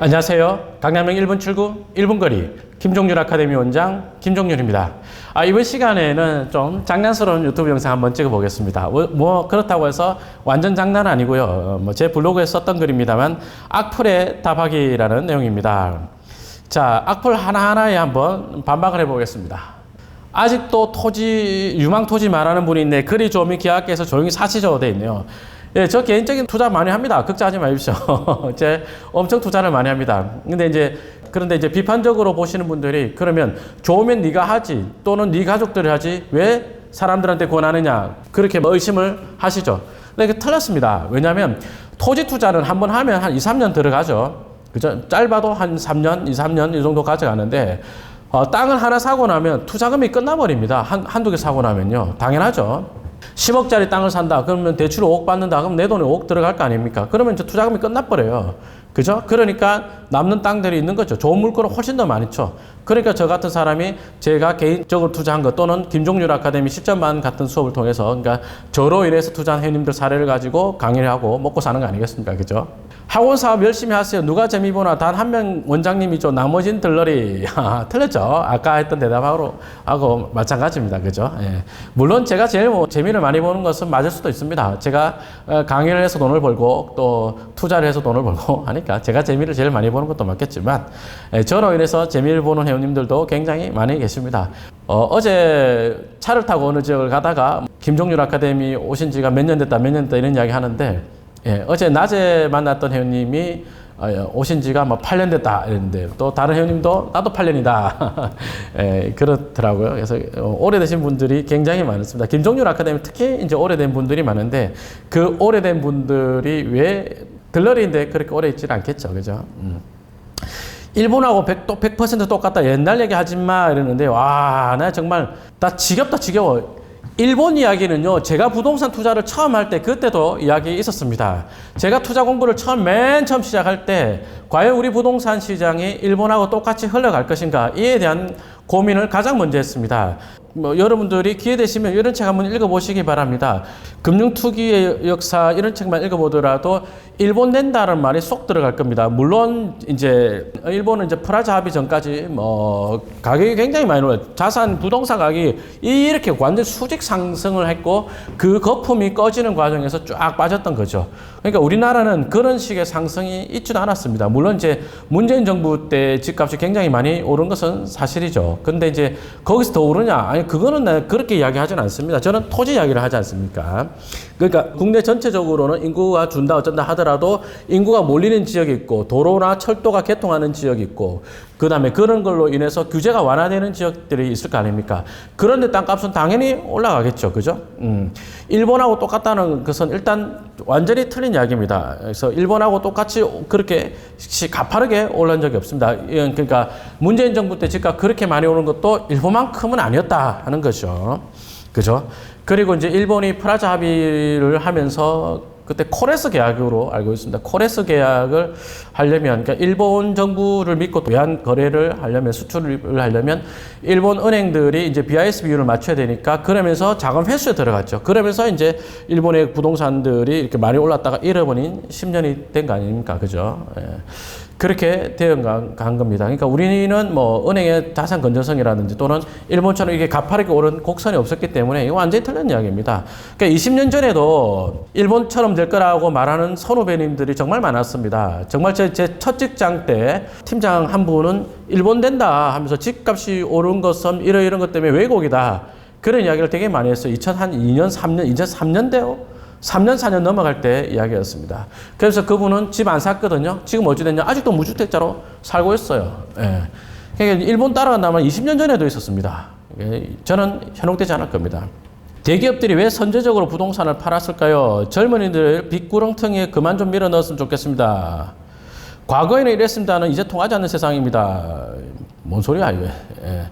안녕하세요. 강남역 1분 출구 1분 거리 김종률 아카데미 원장 김종률입니다. 이번 시간에는 좀 장난스러운 유튜브 영상 한번 찍어보겠습니다. 뭐 그렇다고 해서 완전 장난 아니고요. 제 블로그에 썼던 글입니다만 악플에 답하기라는 내용입니다. 자, 악플 하나하나에 한번 반박을 해보겠습니다. 아직도 유망 토지 말하는 분이 있네. 글이 좋으면 기하학계에서 조용히 사시죠. 돼 있네요. 예, 저 개인적인 투자 많이 합니다. 걱정하지 마십시오. 제 엄청 투자를 많이 합니다. 그런데 이제 비판적으로 보시는 분들이 그러면 좋으면 네가 하지 또는 네 가족들이 하지 왜 사람들한테 권하느냐 그렇게 의심을 하시죠. 근데 이게 틀렸습니다. 왜냐하면 토지 투자는 한번 하면 한 2, 3년 들어가죠. 그죠? 짧아도 한 3년, 2, 3년 이 정도 가져가는데 땅을 하나 사고 나면 투자금이 끝나버립니다. 한두 개 사고 나면요. 당연하죠. 10억짜리 땅을 산다. 그러면 대출 5억 받는다. 그럼 내 돈에 5억 들어갈 거 아닙니까? 그러면 이제 투자금이 끝나버려요. 그죠? 그러니까 남는 땅들이 있는 거죠. 좋은 물건은 훨씬 더 많죠. 그러니까 저 같은 사람이 제가 개인적으로 투자한 것 또는 김종률 아카데미 10점만 같은 수업을 통해서 그러니까 저로 인해서 투자한 회원님들 사례를 가지고 강의를 하고 먹고 사는 거 아니겠습니까? 그죠? 학원 사업 열심히 하세요. 누가 재미 보나 단 한 명 원장님이죠. 나머진 들러리. 틀렸죠? 아까 했던 대답하고 마찬가지입니다. 그죠? 예. 물론 제가 제일 재미를 많이 보는 것은 맞을 수도 있습니다. 제가 강의를 해서 돈을 벌고 또 투자를 해서 돈을 벌고 하니까 제가 재미를 제일 많이 보는 것도 맞겠지만 저로 인해서 재미를 보는 회원님들도 굉장히 많이 계십니다. 어제 차를 타고 어느 지역을 가다가 김종률 아카데미 오신 지가 몇 년 됐다 이런 이야기 하는데 예, 어제 낮에 만났던 회원님이 오신 지가 뭐 8년 됐다 이랬는데 또 다른 회원님도 나도 8년이다 예, 그렇더라고요. 그래서 오래되신 분들이 굉장히 많습니다. 김종률 아카데미 특히 이제 오래된 분들이 많은데 그 오래된 분들이 왜 들러리인데 그렇게 오래 있지는 않겠죠. 그죠? 일본하고 100% 똑같다. 옛날 얘기 하지 마 이러는데 와, 나 정말 나 지겹다 지겨워. 일본 이야기는요, 제가 부동산 투자를 처음 할 때 그때도 이야기 있었습니다. 제가 투자 공부를 맨 처음 시작할 때 과연 우리 부동산 시장이 일본하고 똑같이 흘러갈 것인가 이에 대한 고민을 가장 먼저 했습니다. 여러분들이 기회 되시면 이런 책 한번 읽어보시기 바랍니다. 금융투기의 역사 이런 책만 읽어보더라도 일본 낸다는 말이 쏙 들어갈 겁니다. 물론 이제 일본은 이제 프라자 합의 전까지 가격이 굉장히 많이 올라요. 자산 부동산 가격이 이렇게 완전 수직 상승을 했고 그 거품이 꺼지는 과정에서 쫙 빠졌던 거죠. 그러니까 우리나라는 그런 식의 상승이 있지도 않았습니다. 물론 이제 문재인 정부 때 집값이 굉장히 많이 오른 것은 사실이죠. 근데 이제 거기서 더 오르냐? 아니 그거는 그렇게 이야기하지는 않습니다. 저는 토지 이야기를 하지 않습니까? 그러니까 국내 전체적으로는 인구가 준다 어쩐다 하더라도 인구가 몰리는 지역이 있고 도로나 철도가 개통하는 지역이 있고 그 다음에 그런 걸로 인해서 규제가 완화되는 지역들이 있을 거 아닙니까? 그런데 땅값은 당연히 올라가겠죠. 그죠? 일본하고 똑같다는 것은 일단 완전히 틀린 이야기입니다. 그래서 일본하고 똑같이 그렇게 가파르게 올라온 적이 없습니다. 그러니까 문재인 정부 때 집값 그렇게 많이 오른 것도 일본만큼은 아니었다 하는 거죠. 그죠? 그리고 이제 일본이 프라자 합의를 하면서 그때 코레스 계약으로 알고 있습니다. 코레스 계약을 하려면, 그러니까 일본 정부를 믿고 외환 거래를 하려면, 수출을 하려면 일본 은행들이 이제 BIS 비율을 맞춰야 되니까 그러면서 자금 회수에 들어갔죠. 그러면서 이제 일본의 부동산들이 이렇게 많이 올랐다가 잃어버린 10년이 된 거 아닙니까? 그죠? 예. 그렇게 되어간 겁니다. 그러니까 우리는 뭐 은행의 자산 건전성이라든지 또는 일본처럼 이게 가파르게 오른 곡선이 없었기 때문에 이거 완전히 틀린 이야기입니다. 그러니까 20년 전에도 일본처럼 될 거라고 말하는 선후배님들이 정말 많았습니다. 정말 제 첫 직장 때 팀장 한 분은 일본 된다 하면서 집값이 오른 것은 이런 것 때문에 왜곡이다. 그런 이야기를 되게 많이 했어요. 2002년, 3년, 이제 3년대요. 3년, 4년 넘어갈 때 이야기였습니다. 그래서 그분은 집 안 샀거든요. 지금 어찌 됐냐? 아직도 무주택자로 살고 있어요. 예. 그러니까 일본 따라간다면 20년 전에도 있었습니다. 저는 현혹되지 않을 겁니다. 대기업들이 왜 선제적으로 부동산을 팔았을까요? 젊은이들 빚구렁텅이에 그만 좀 밀어 넣었으면 좋겠습니다. 과거에는 이랬습니다는 이제 통하지 않는 세상입니다. 뭔 소리야, 이거. 예.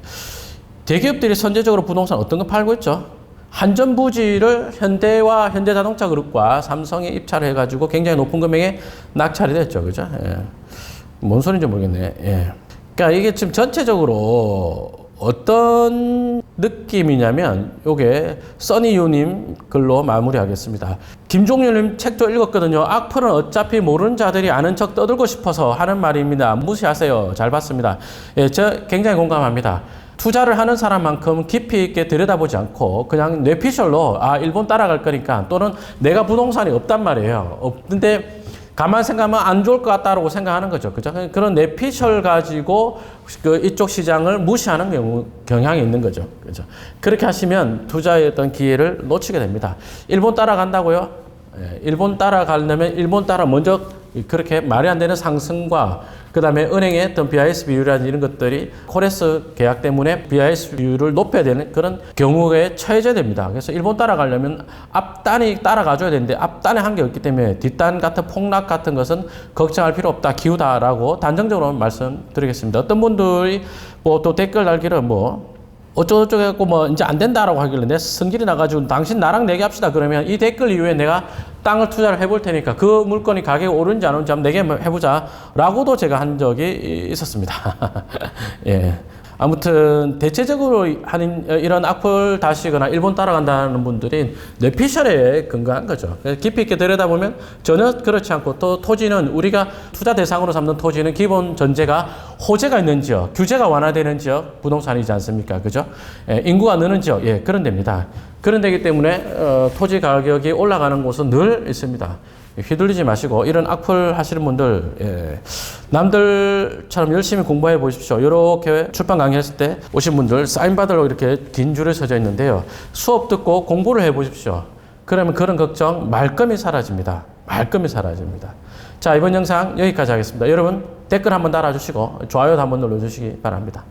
대기업들이 선제적으로 부동산 어떤 거 팔고 있죠? 한전부지를 현대와 현대자동차그룹과 삼성에 입찰을 해가지고 굉장히 높은 금액에 낙찰이 됐죠. 그죠? 예. 뭔 소리인지 모르겠네. 예. 그러니까 이게 지금 전체적으로 어떤 느낌이냐면 요게 써니유님 글로 마무리하겠습니다. 김종률님 책도 읽었거든요. 악플은 어차피 모르는 자들이 아는 척 떠들고 싶어서 하는 말입니다. 무시하세요. 잘 봤습니다. 예, 저 굉장히 공감합니다. 투자를 하는 사람만큼 깊이 있게 들여다보지 않고 그냥 뇌피셜로 일본 따라갈 거니까 또는 내가 부동산이 없단 말이에요. 없는데 가만 생각하면 안 좋을 것 같다라고 생각하는 거죠. 그죠? 그런 뇌피셜 가지고 이쪽 시장을 무시하는 경향이 있는 거죠. 그죠? 그렇게 하시면 투자의 어떤 기회를 놓치게 됩니다. 일본 따라간다고요? 예, 일본 따라가려면 일본 따라 먼저 그렇게 말이 안 되는 상승과 그 다음에 은행의 어떤 BIS 비율이라든지 이런 것들이 코레스 계약 때문에 BIS 비율을 높여야 되는 그런 경우에 처해져야 됩니다. 그래서 일본 따라가려면 앞단이 따라가줘야 되는데 앞단에 한게 없기 때문에 뒷단 같은 폭락 같은 것은 걱정할 필요 없다. 기우다라고 단정적으로 말씀드리겠습니다. 어떤 분들이 뭐 또 댓글 달기를 어쩌고저쩌고 해갖고 이제 안 된다라고 하길래 내 성질이 나가지고 당신 나랑 내기합시다. 그러면 이 댓글 이후에 내가 땅을 투자를 해볼 테니까 그 물건이 가격이 오르는지 안 오르는지 한번 내기해보자. 라고도 제가 한 적이 있었습니다. 예. 아무튼 대체적으로 하는 이런 악플 다시거나 일본 따라간다는 분들이 뇌피셜에 근거한 거죠. 깊이 있게 들여다보면 전혀 그렇지 않고 또 토지는 우리가 투자 대상으로 삼는 토지는 기본 전제가 호재가 있는 지역, 규제가 완화되는 지역 부동산이지 않습니까? 그죠? 예, 인구가 느는 지역, 예, 그런 데입니다. 그런 데이기 때문에 토지 가격이 올라가는 곳은 늘 있습니다. 휘둘리지 마시고 이런 악플 하시는 분들, 예, 남들처럼 열심히 공부해 보십시오. 이렇게 출판 강의했을 때 오신 분들 사인 받으러 이렇게 긴 줄에 서져 있는데요. 수업 듣고 공부를 해 보십시오. 그러면 그런 걱정 말끔히 사라집니다. 말끔히 사라집니다. 자, 이번 영상 여기까지 하겠습니다. 여러분 댓글 한번 달아주시고 좋아요도 한번 눌러주시기 바랍니다.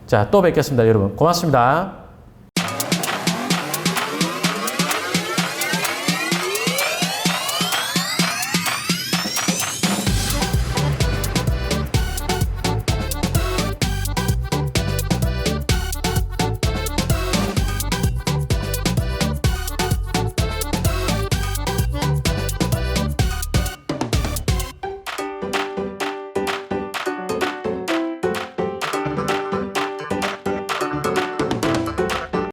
자, 또 뵙겠습니다. 여러분 고맙습니다.